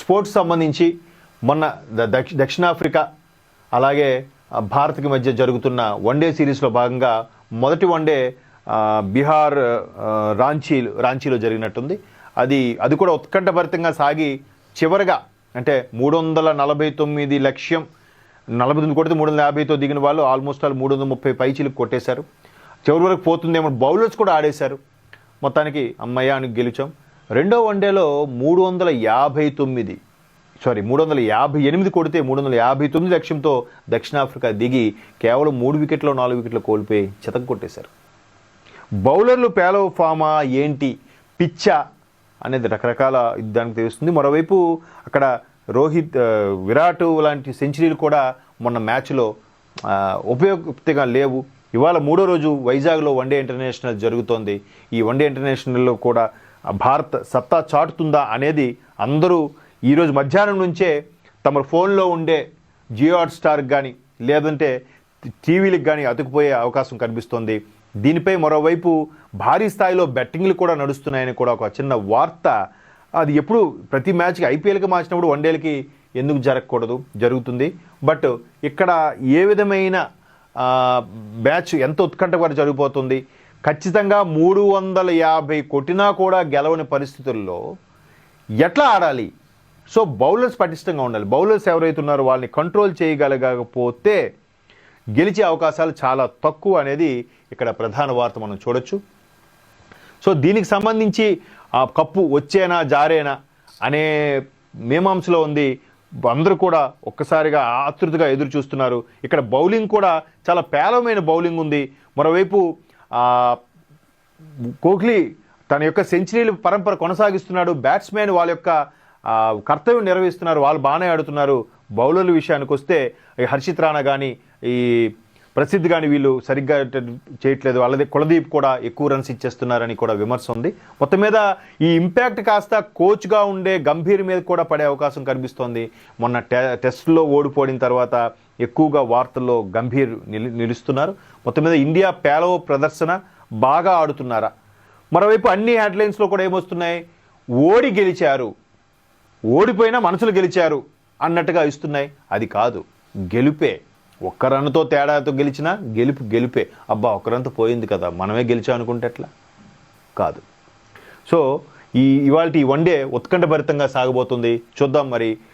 Sports సంబంధించి మొన్న దక్షిణాఫ్రికా అలాగే భారత్కి మధ్య జరుగుతున్న వన్డే సిరీస్లో భాగంగా మొదటి వన్డే బీహార్ రాంచీలో జరిగినట్టుంది. అది కూడా ఉత్కంఠభరితంగా సాగి చివరగా అంటే 349 లక్ష్యం 49 కొడితే 350తో దిగిన వాళ్ళు ఆల్మోస్ట్ 330 పైచీలకు కొట్టేశారు. చివరి వరకు పోతుందేమో బౌలర్స్ కూడా ఆడేశారు. మొత్తానికి అమ్మయ్య అని గెలిచాం. రెండో వన్డేలో 358 కొడితే 359 లక్ష్యంతో దక్షిణాఫ్రికా దిగి కేవలం 3 వికెట్లో 4 వికెట్లు కోల్పోయి చితక కొట్టేశారు. బౌలర్లు పేలవ ఫామా ఏంటి పిచ్చా అనేది రకరకాల దానికి తెలుస్తుంది. మరోవైపు అక్కడ విరాట్ లాంటి సెంచరీలు కూడా మొన్న మ్యాచ్లో ఉపయోగకరంగా లేవు. ఇవాళ మూడో రోజు వైజాగ్లో వన్డే ఇంటర్నేషనల్ జరుగుతోంది. ఈ వన్డే ఇంటర్నేషనల్లో కూడా భారత్ సత్తా చాటుతుందా అనేది అందరూ ఈరోజు మధ్యాహ్నం నుంచే తమ ఫోన్లో ఉండే జియో హాట్‌స్టార్కి కానీ లేదంటే టీవీలకు కానీ అతుకుపోయే అవకాశం కనిపిస్తోంది. దీనిపై మరోవైపు భారీ స్థాయిలో బెట్టింగ్లు కూడా నడుస్తున్నాయని కూడా ఒక చిన్న వార్త. అది ఎప్పుడు ప్రతి మ్యాచ్కి ఐపీఎల్కి మార్చినప్పుడు వన్డేలకి ఎందుకు జరగకూడదు, జరుగుతుంది. బట్ ఇక్కడ ఏ విధమైన మ్యాచ్ ఎంత ఉత్కంఠగా జరిగిపోతుంది. ఖచ్చితంగా 350 కొట్టినా కూడా గెలవని పరిస్థితుల్లో ఎట్లా ఆడాలి? సో బౌలర్స్ పటిష్టంగా ఉండాలి. బౌలర్స్ ఎవరైతే ఉన్నారో వాళ్ళని కంట్రోల్ చేయగలగకపోతే గెలిచే అవకాశాలు చాలా తక్కువ అనేది ఇక్కడ ప్రధాన వార్త మనం చూడొచ్చు. సో దీనికి సంబంధించి ఆ కప్పు వచ్చేనా జారేనా అనే మీమాంసలో ఉంది. అందరూ కూడా ఒక్కసారిగా ఆతృతగా ఎదురు చూస్తున్నారు. ఇక్కడ బౌలింగ్ కూడా చాలా పేలవమైన బౌలింగ్ ఉంది. మరోవైపు కోహ్లీ తన యొక్క సెంచరీల పరంపర కొనసాగిస్తున్నాడు. బ్యాట్స్మెన్ వాళ్ళ యొక్క కర్తవ్యం నిర్వహిస్తున్నారు, వాళ్ళు బాగానే ఆడుతున్నారు. బౌలర్ల విషయానికి వస్తే హర్షిత్ రాణా కానీ ఈ ప్రసిద్ధ్ కానీ వీళ్ళు సరిగ్గా చేయట్లేదు. వాళ్ళది కులదీప్ కూడా ఎక్కువ రన్స్ ఇచ్చేస్తున్నారని కూడా విమర్శ ఉంది. మొత్తం మీద ఈ ఇంపాక్ట్ కాస్త కోచ్గా ఉండే గంభీర్ మీద కూడా పడే అవకాశం కనిపిస్తోంది. మొన్న టెస్ట్లో ఓడిపోయిన తర్వాత ఎక్కువగా వార్తల్లో గంభీర్ నిలుస్తున్నారు. మొత్తం మీద ఇండియా పేలవ ప్రదర్శన, బాగా ఆడుతున్నారా? మరోవైపు అన్ని హెడ్లైన్స్లో కూడా ఏమొస్తున్నాయి, ఓడి గెలిచారు, ఓడిపోయినా మనసులు గెలిచారు అన్నట్టుగా ఇస్తున్నాయి. అది కాదు, గెలుపే. ఒక్క రన్నుతో తేడాతో గెలిచినా గెలిపే. అబ్బా ఒక్క రన్తో పోయింది కదా మనమే గెలిచాం అనుకుంటే ఎట్లా? కాదు. సో ఇవాళ ఈ వన్డే ఉత్కంఠభరితంగా సాగబోతుంది. చూద్దాం మరి.